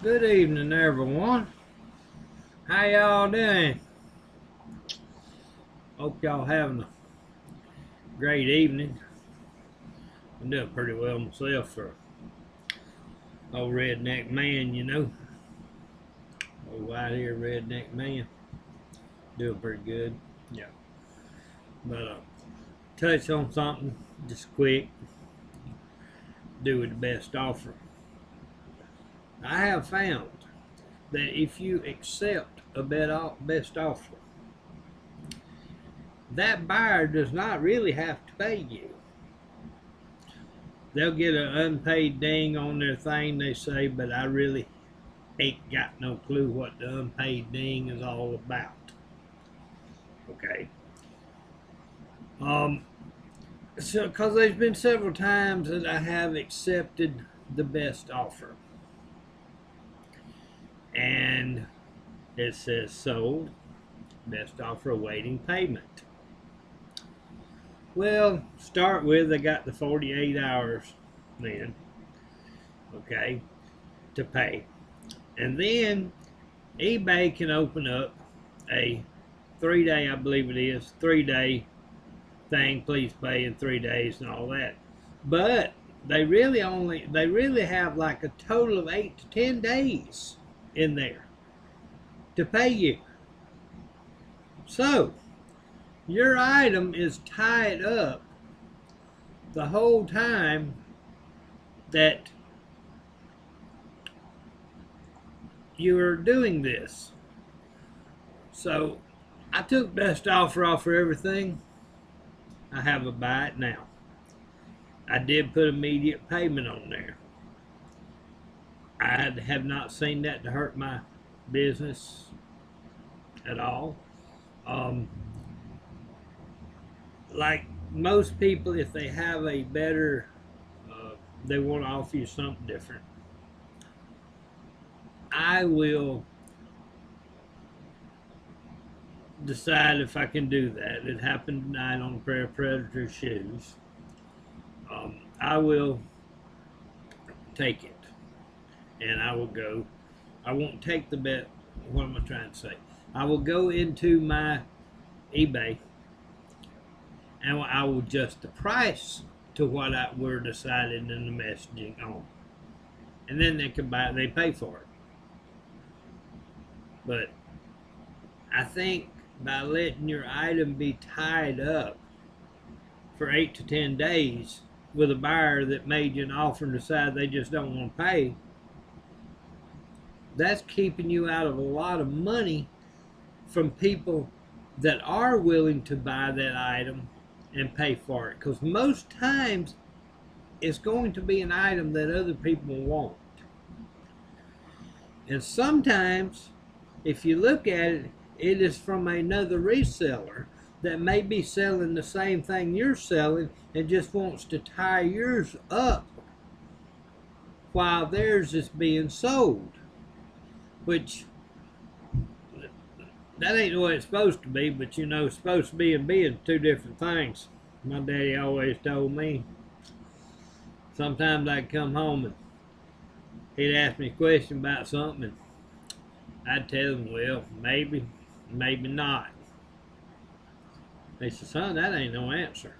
Good evening, everyone. How y'all doing? Hope y'all having a great evening. I'm doing pretty well myself for old redneck man, Old white hair redneck man. Doing pretty good. Yeah. But touch on something just quick. Do with the best offer. I have found that if you accept a best offer, that buyer does not really have to pay you. They'll get an unpaid ding on their thing, they say, but I really ain't got no clue what the unpaid ding is all about. Okay. So, because there's been several times that I have accepted the best offer, and it says sold, best offer awaiting payment. Well, start with I got the 48 hours then, okay, to pay. And then eBay can open up a 3-day, I believe it is, 3-day thing, please pay in 3 days and all that. But they really have like a total of 8 to 10 days in there to pay you. So your item is tied up the whole time that you're doing this. So I took best offer off for everything. I have a buy it now. I did put immediate payment on there. I have not seen that to hurt my business at all. Like most people, if they have a better, they want to offer you something different, I will decide if I can do that. It happened tonight on a pair of Predator shoes. I will take it, and I will go. I won't take the bet. What am I trying to say? I will go into my eBay, and I will adjust the price to what we're decided in the messaging on, and then they can buy. They pay for it. But I think by letting your item be tied up for 8 to 10 days with a buyer that made you an offer and decide they just don't want to pay, that's keeping you out of a lot of money from people that are willing to buy that item and pay for it. Because most times it's going to be an item that other people want. And sometimes, if you look at it, it is from another reseller that may be selling the same thing you're selling and just wants to tie yours up while theirs is being sold. Which, that ain't the way it's supposed to be, but it's supposed to be and being two different things. My daddy always told me. Sometimes I'd come home and he'd ask me a question about something, and I'd tell him, well, maybe not. He said, son, that ain't no answer.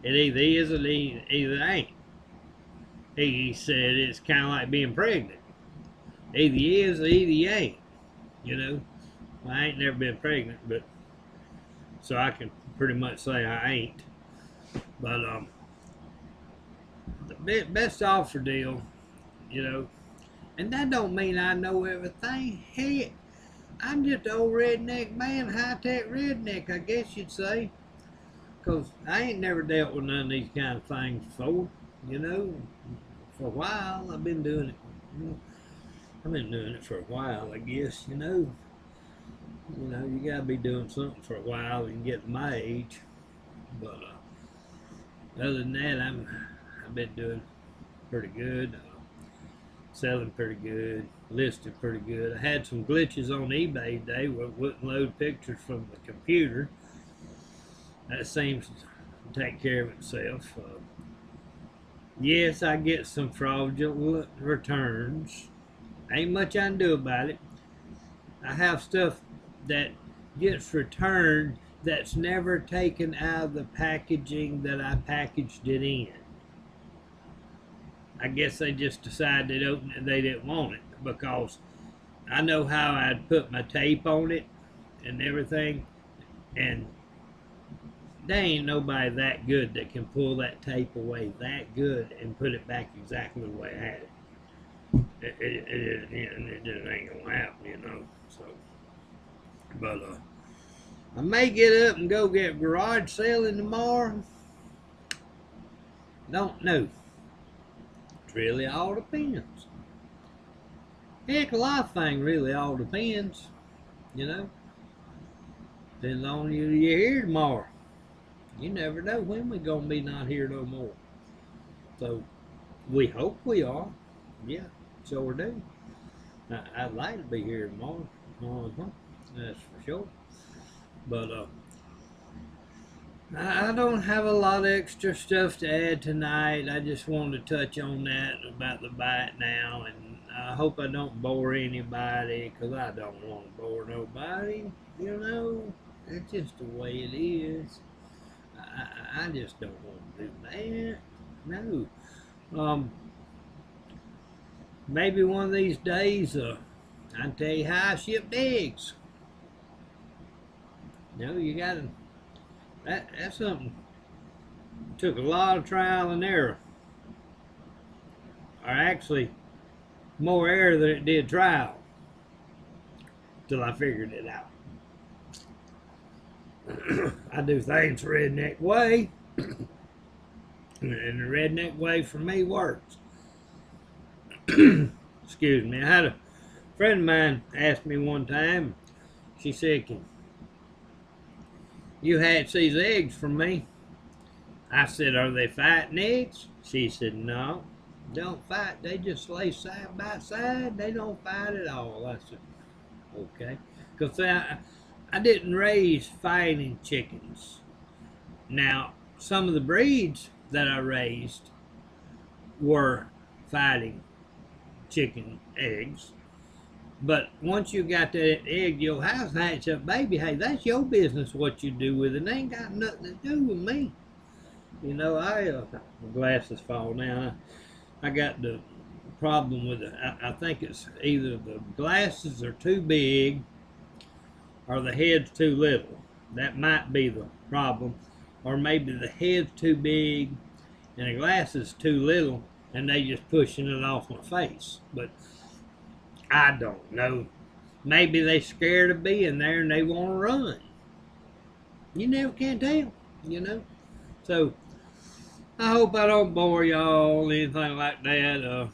It either is or either ain't. He said it's kind of like being pregnant. Either you is or either you ain't. Well, I ain't never been pregnant, but so I can pretty much say I ain't. But the best offer deal, and that don't mean I know everything. Heck, I'm just an old redneck man, high-tech redneck, I guess you'd say. Because I ain't never dealt with none of these kind of things before, For a while, I've been doing it. I've been doing it for a while, I guess, you gotta be doing something for a while and get my age. But other than that, I've been doing pretty good. Selling pretty good, listed pretty good. I had some glitches on eBay today where it wouldn't load pictures from the computer. That seems to take care of itself. Yes, I get some fraudulent returns. Ain't much I can do about it. I have stuff that gets returned that's never taken out of the packaging that I packaged it in. I guess they just decided they didn't want it because I know how I'd put my tape on it and everything, and there ain't nobody that good that can pull that tape away that good and put it back exactly the way I had it. It just ain't gonna happen, you know. So, but I may get up and go get garage selling tomorrow. Don't know. It really all depends. Heck, a lot of things really all depends, you know. Depends on you. You're here tomorrow. You never know when we're gonna be not here no more. So we hope we are. Yeah, sure do. I'd like to be here tomorrow. That's for sure. But I don't have a lot of extra stuff to add tonight. I just wanted to touch on that about the bite now, and I hope I don't bore anybody, because I don't want to bore nobody. You know, it's just the way it is. I just don't want to do that. No. Maybe one of these days, I can tell you how I shipped eggs. You know, you got to. That's something. It took a lot of trial and error, or actually more error than it did trial, till I figured it out. I do things the redneck way, and the redneck way for me works. Excuse me. I had a friend of mine ask me one time. She said, "Can you hatch these eggs for me?" I said, "Are they fighting eggs?" She said, "No, don't fight. They just lay side by side. They don't fight at all." I said, "Okay," because I didn't raise fighting chickens. Now, some of the breeds that I raised were fighting chicken eggs. But once you got that egg, your house hatch up, baby, hey, that's your business what you do with it. It ain't got nothing to do with me. You know, my glasses fall down. I got the problem with it. I think it's either the glasses are too big or the head's too little. That might be the problem. Or maybe the head's too big and the glasses too little and they just pushing it off my face. But I don't know. Maybe they scared of being there and they want to run. You never can tell, you know. So I hope I don't bore y'all anything like that.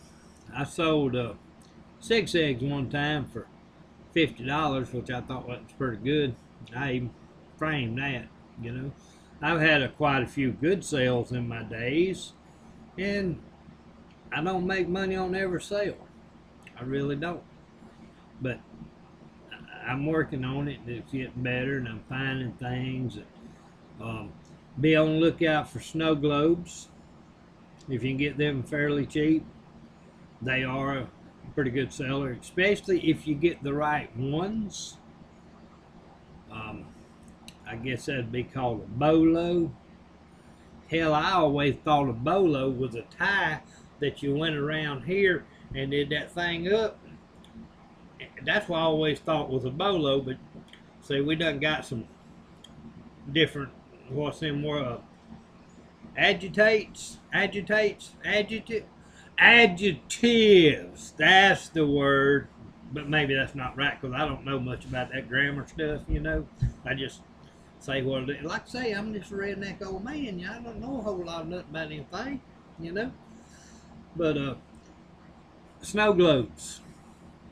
I sold 6 eggs one time for $50, which I thought was pretty good. I even framed that, you know. I've had quite a few good sales in my days, and I don't make money on every sale. I really don't. But I'm working on it, and it's getting better, and I'm finding things. Be on the lookout for snow globes. If you can get them fairly cheap, they are a pretty good seller, especially if you get the right ones. I guess that'd be called a bolo. Hell, I always thought a bolo was a tie that you went around here and did that thing up. That's what I always thought was a bolo, but see, we done got some different, what's them were, adjectives. That's the word. But maybe that's not right because I don't know much about that grammar stuff, you know. I just say what it is. Like I say, I'm just a redneck old man. I don't know a whole lot of nothing about anything, you know. But snow globes,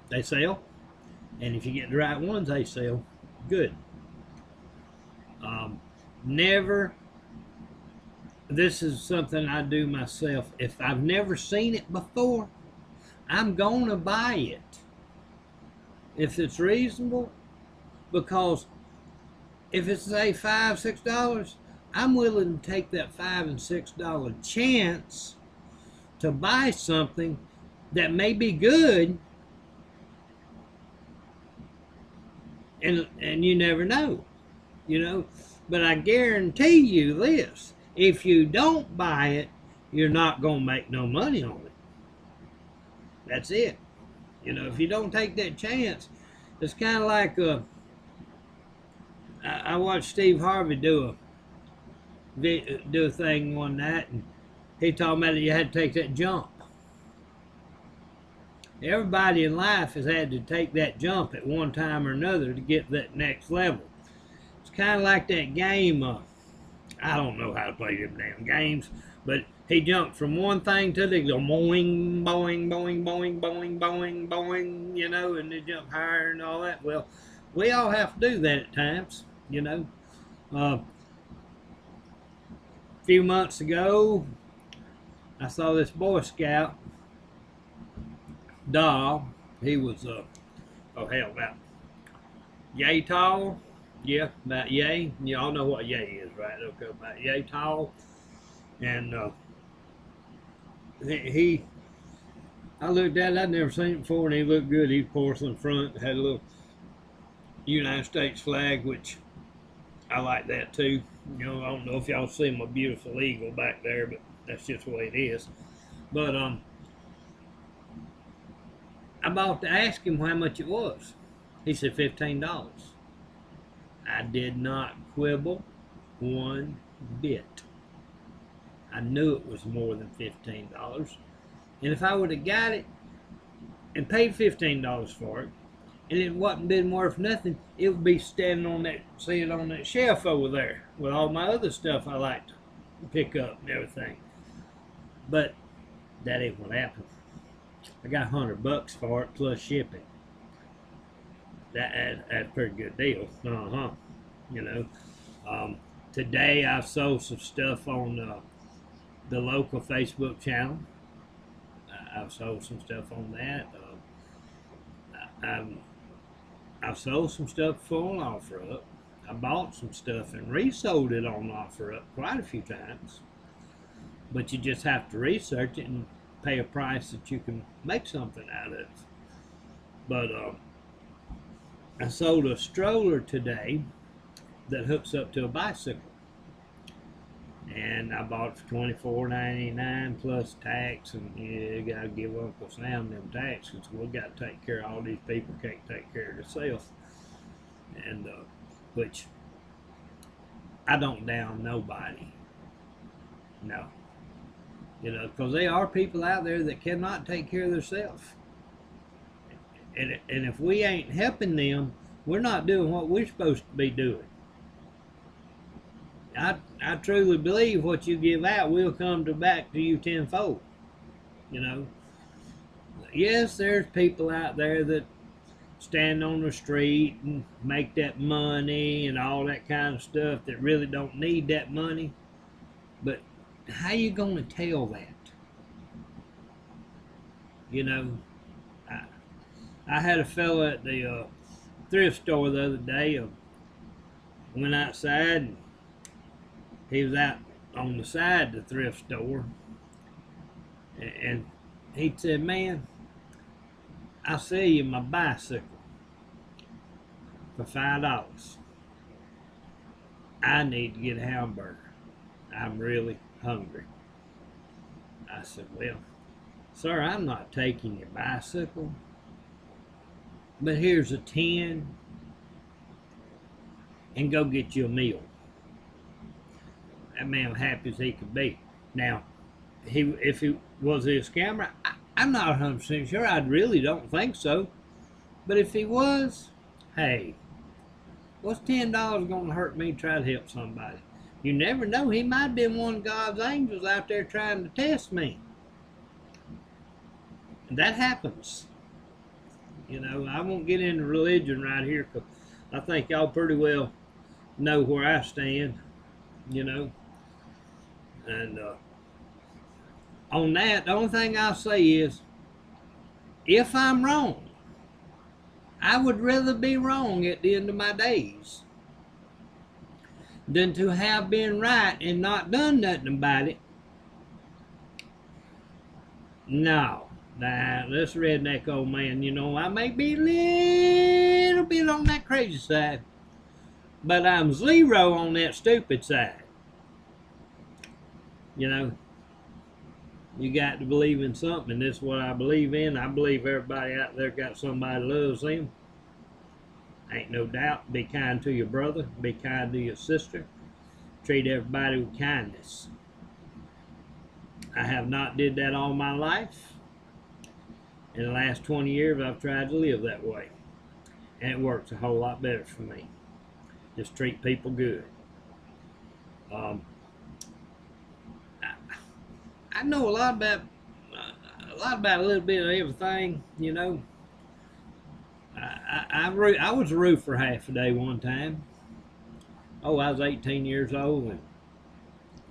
they sell. And if you get the right ones, they sell good. Never, this is something I do myself. If I've never seen it before, I'm going to buy it. If it's reasonable, because if it's say $5, $6, I'm willing to take that $5 and $6 chance to buy something that may be good, and you never know, you know. But I guarantee you this: if you don't buy it, you're not gonna make no money on it. That's it. You know, if you don't take that chance, it's kind of like I watched Steve Harvey do a thing one night, and he talking about that you had to take that jump. Everybody in life has had to take that jump at one time or another to get that next level. It's kind of like that game. I don't know how to play them damn games, but he jumped from one thing to the other, boing, boing, boing, boing, boing, boing, boing, you know, and they jump higher and all that. Well, we all have to do that at times, you know. A few months ago, I saw this Boy Scout doll. He was, oh hell, about yay tall. Yeah, about yay. Y'all know what yay is, right? Okay, about yay tall. And I looked at it, I'd never seen it before, and he looked good. He was porcelain front, had a little United States flag, which I like that too. You know, I don't know if y'all see my beautiful eagle back there, but that's just the way it is. But I about to ask him how much it was. He said $15. I did not quibble one bit. I knew it was more than $15. And if I would have got it and paid $15 for it, and it wasn't been worth nothing, it would be standing on that, sitting on that shelf over there with all my other stuff I like to pick up and everything. But that ain't what happened. I got $100 for it plus shipping. That's a pretty good deal. You know, today I've sold some stuff on the local Facebook channel. I've sold some stuff on that. I've sold some stuff full offer up. I bought some stuff and resold it on offer up quite a few times. But you just have to research it and pay a price that you can make something out of. But I sold a stroller today that hooks up to a bicycle. And I bought it for $24.99 plus tax, and you gotta give Uncle Sam them taxes. We got to take care of all these people can't take care of themselves, and which I don't down nobody. No, you know, because there are people out there that cannot take care of themselves, and if we ain't helping them, we're not doing what we're supposed to be doing. I truly believe what you give out will come back to you tenfold. You know, yes, there's people out there that stand on the street and make that money and all that kind of stuff that really don't need that money. But how you gonna tell that? You know, I had a fella at the thrift store the other day. Went outside, and he was out on the side of the thrift store, and he said, "Man, I'll sell you my bicycle for $5. I need to get a hamburger. I'm really hungry." I said, "Well, sir, I'm not taking your bicycle, but here's a 10, and go get you a meal." That man was happy as he could be. Now, if he was a scammer, I'm not 100% sure. I really don't think so. But if he was, hey, what's $10 going to hurt me to try to help somebody? You never know. He might have been one of God's angels out there trying to test me. And that happens. You know, I won't get into religion right here, because I think y'all pretty well know where I stand, you know. And on that, the only thing I'll say is, if I'm wrong, I would rather be wrong at the end of my days than to have been right and not done nothing about it No. Nah, this redneck old man, you know, I may be a little bit on that crazy side, but I'm zero on that stupid side. You know, you got to believe in something, and this is what I believe in. I believe everybody out there got somebody loves them. Ain't no doubt. Be kind to your brother. Be kind to your sister. Treat everybody with kindness. I have not did that all my life. In the last 20 years, I've tried to live that way, and it works a whole lot better for me. Just treat people good. Um, I, I know a little bit of everything. You know, I was a roofer half a day one time. Oh, I was 18 years old, and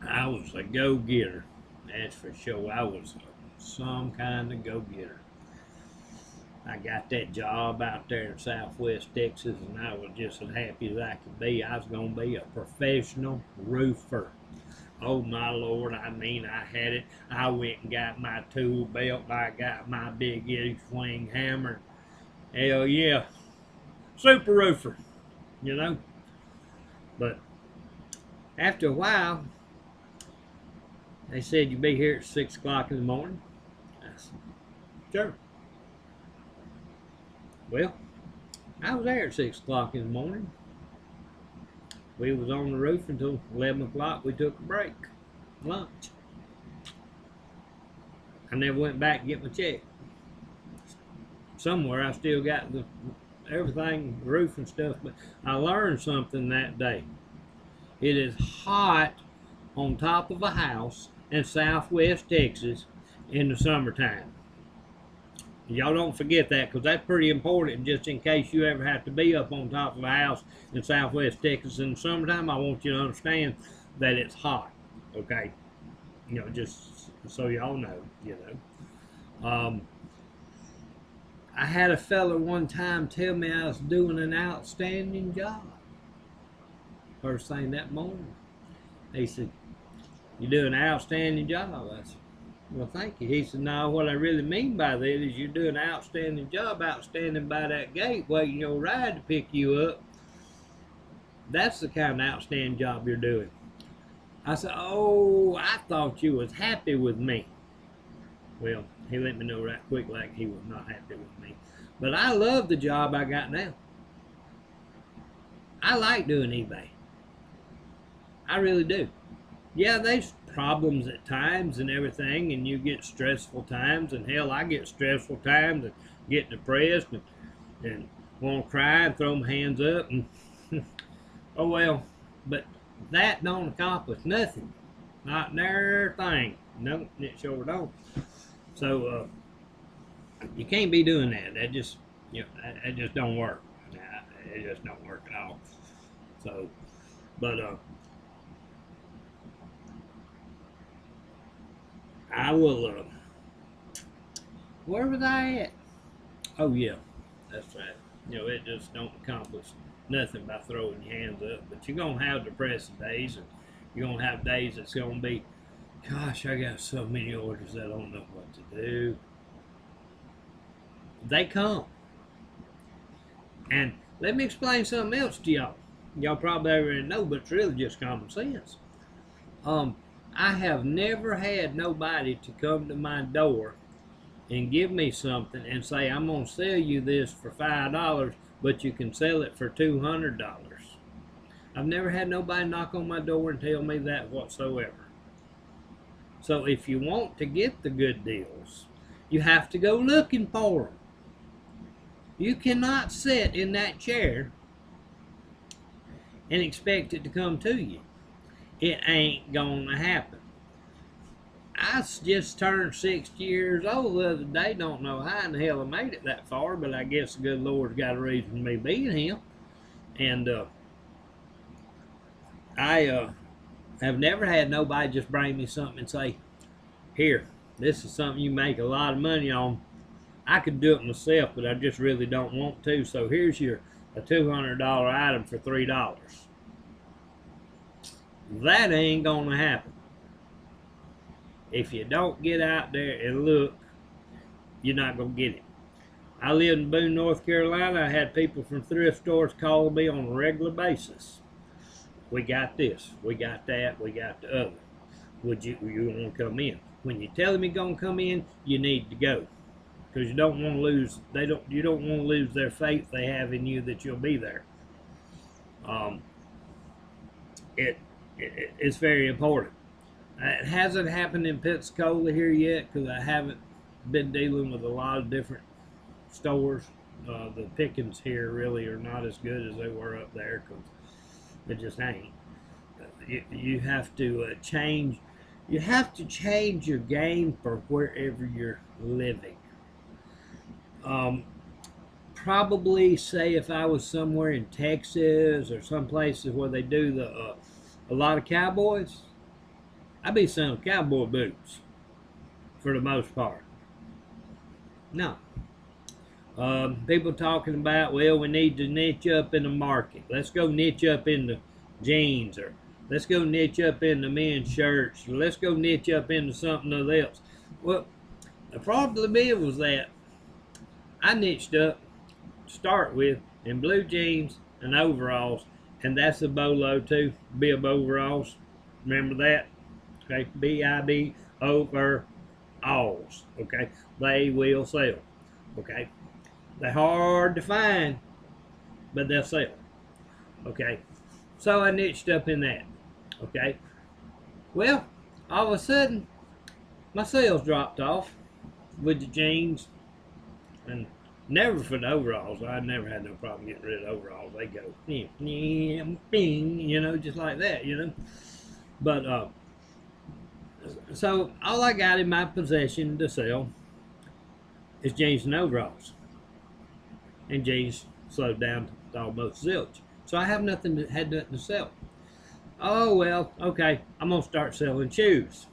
I was a go-getter. That's for sure. I was some kind of go-getter. I got that job out there in Southwest Texas, and I was just as happy as I could be. I was going to be a professional roofer. Oh my Lord, I mean, I had it. I went and got my tool belt. I got my big Eddie swing hammer. Hell yeah, super roofer, you know. But after a while, they said you'd be here at 6 o'clock in the morning. I said, sure. Well, I was there at 6 o'clock in the morning. We was on the roof until 11 o'clock. We took a break, lunch. I never went back to get my check. Somewhere I still got everything, roof and stuff, but I learned something that day. It is hot on top of a house in Southwest Texas in the summertime. Y'all don't forget that, because that's pretty important, just in case you ever have to be up on top of a house in Southwest Texas in the summertime. I want you to understand that it's hot, okay? You know, just so y'all know, you know. I had a fella one time tell me I was doing an outstanding job. First thing that morning. He said, "You're doing an outstanding job." I said, "Well, thank you." He said, "No, what I really mean by that is you're doing an outstanding job out standing by that gate waiting your ride to pick you up. That's the kind of outstanding job you're doing." I said, "Oh, I thought you was happy with me." Well, he let me know right quick like he was not happy with me. But I love the job I got now. I like doing eBay. I really do. Yeah, there's problems at times and everything, and you get stressful times, and hell, I get stressful times and get depressed and want to cry and throw my hands up. And oh well, but that don't accomplish nothing. Not near thing. No, it sure don't. So you can't be doing that. That just, you know, that just don't work. It just don't work at all. So, but I will. Where was I at? Oh yeah, that's right. You know, it just don't accomplish nothing by throwing your hands up. But you're gonna have depressing days, and you're gonna have days that's gonna be, gosh, I got so many orders I don't know what to do. They come. And let me explain something else to y'all. Y'all probably already know, but it's really just common sense. I have never had nobody to come to my door and give me something and say, "I'm going to sell you this for $5, but you can sell it for $200. I've never had nobody knock on my door and tell me that whatsoever. So if you want to get the good deals, you have to go looking for them. You cannot sit in that chair and expect it to come to you. It ain't gonna happen. I just turned 60 years old the other day. Don't know how in the hell I made it that far, but I guess the good Lord's got a reason for me being Him. And I have never had nobody just bring me something and say, "Here, this is something you make a lot of money on. I could do it myself, but I just really don't want to. So here's a $200 item for $3. That ain't gonna happen. If you don't get out there and look you're not going to get it. I lived in Boone, North Carolina. I had people from thrift stores calling me on a regular basis. We got this, we got that, we got the other. You want to come in? When you tell them you're going to come in, you need to go, because you don't want to lose. You don't want to lose their faith they have in you that you'll be there. It's very important. It hasn't happened in Pensacola here yet because I haven't been dealing with a lot of different stores. The pickings here really are not as good as they were up there because it just ain't. You have to change. You have to change your game for wherever you're living. Probably say if I was somewhere in Texas or some places where they do a lot of cowboys, I'd be selling cowboy boots for the most part. No. People talking about, well, we need to niche up in the market. Let's go niche up in the jeans, or let's go niche up in the men's shirts, or let's go niche up into something else. Well, the problem was that I niched up to start with in blue jeans and overalls, and that's a bolo too, bib overalls. Remember that? Okay, B-I-B overalls. Okay, they will sell. Okay, they're hard to find, but they'll sell. Okay, so I niched up in that. Okay, well, all of a sudden, my sales dropped off with the jeans, and never for the overalls. I never had no problem getting rid of overalls. They go, bing, you know, just like that, you know. But so all I got in my possession to sell is jeans and overalls, and jeans slowed down to almost zilch. So I have nothing to sell. Oh well, okay, I'm gonna start selling shoes.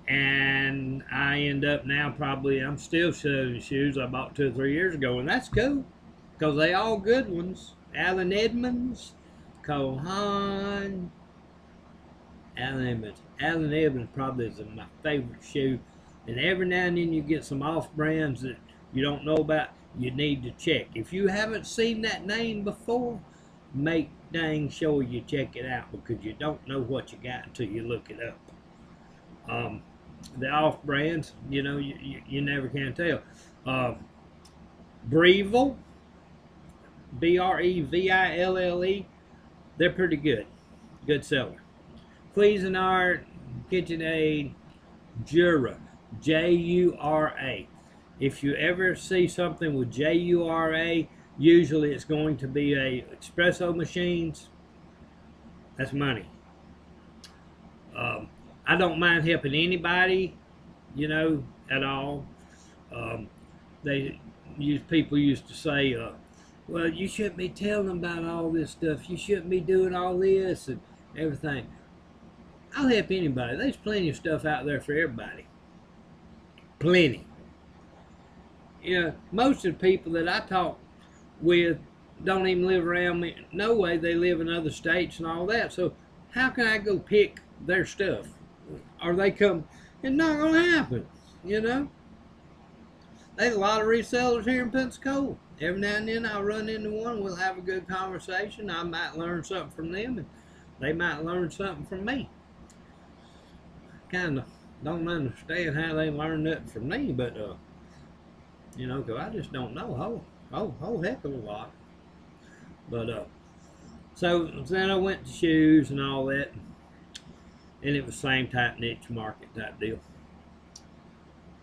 And I end up now I'm still selling shoes I bought 2 or 3 years ago, and that's cool because they all good ones. Allen Edmonds, Cole Haan, Allen Edmonds. Allen Edmonds probably is my favorite shoe, and every now and then you get some off brands that you don't know about. You need to check. If you haven't seen that name before, make dang sure you check it out, because you don't know what you got until you look it up. The off brands, you know, you never can tell. Breville, Breville, they're pretty good. Good seller. Cuisinart, KitchenAid, Jura, Jura. If you ever see something with Jura, usually it's going to be a espresso machines. That's money. I don't mind helping anybody, you know, at all. People used to say, well, you shouldn't be telling them about all this stuff. You shouldn't be doing all this and everything. I'll help anybody. There's plenty of stuff out there for everybody. Plenty. You know, most of the people that I talk with don't even live around me. No way, they live in other states and all that. So how can I go pick their stuff? Or they come, it's not going to happen, you know. There's a lot of resellers here in Pensacola. Every now and then I'll run into one, we'll have a good conversation. I might learn something from them, and they might learn something from me. Kind of don't understand how they learn nothing from me, but, you know, because I just don't know a whole heck of a lot. But, so then I went to shoes and all that, and it was same type niche market type deal.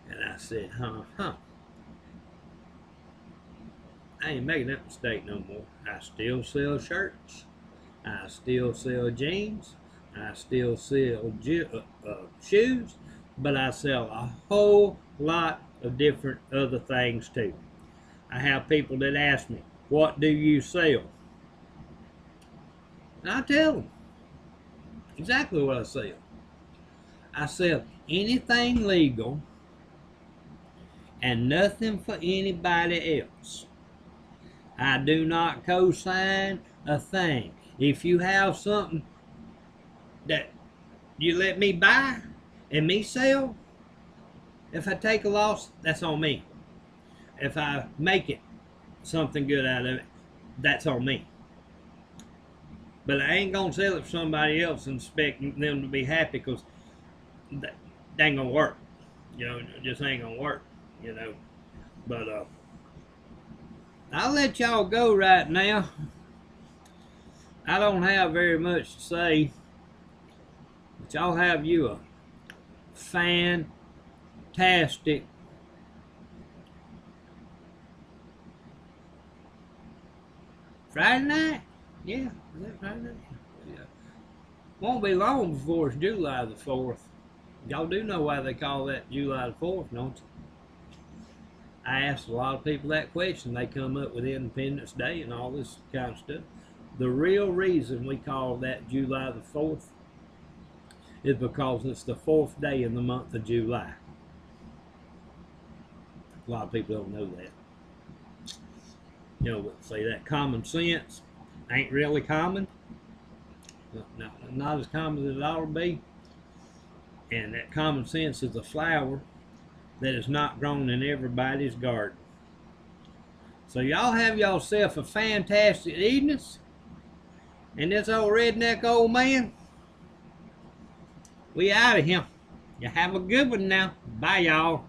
And I said, I ain't making that mistake no more. I still sell shirts. I still sell jeans. I still sell shoes. But I sell a whole lot of different other things too. I have people that ask me, what do you sell? And I tell them exactly what I sell. I sell anything legal and nothing for anybody else. I do not co-sign a thing. If you have something that you let me buy and me sell, If I take a loss, that's on me. If I make it something good out of it, that's on me. But I ain't gonna sell it for somebody else and expect them to be happy, because that ain't gonna work. You know, it just ain't gonna work. You know, but I'll let y'all go right now. I don't have very much to say, but y'all have you a fantastic Friday night. Yeah, is that Friday night? Yeah. Won't be long before it's July the 4th. Y'all do know why they call that July the 4th, don't you? I asked a lot of people that question. They come up with Independence Day and all this kind of stuff. The real reason we call that July the 4th is because it's the 4th day in the month of July. A lot of people don't know that. You know, say that common sense ain't really common. Not as common as it ought to be. And that common sense is a flower that is not grown in everybody's garden. So y'all have yourself a fantastic evening. And this old redneck old man, we out of here. You have a good one now. Bye, y'all.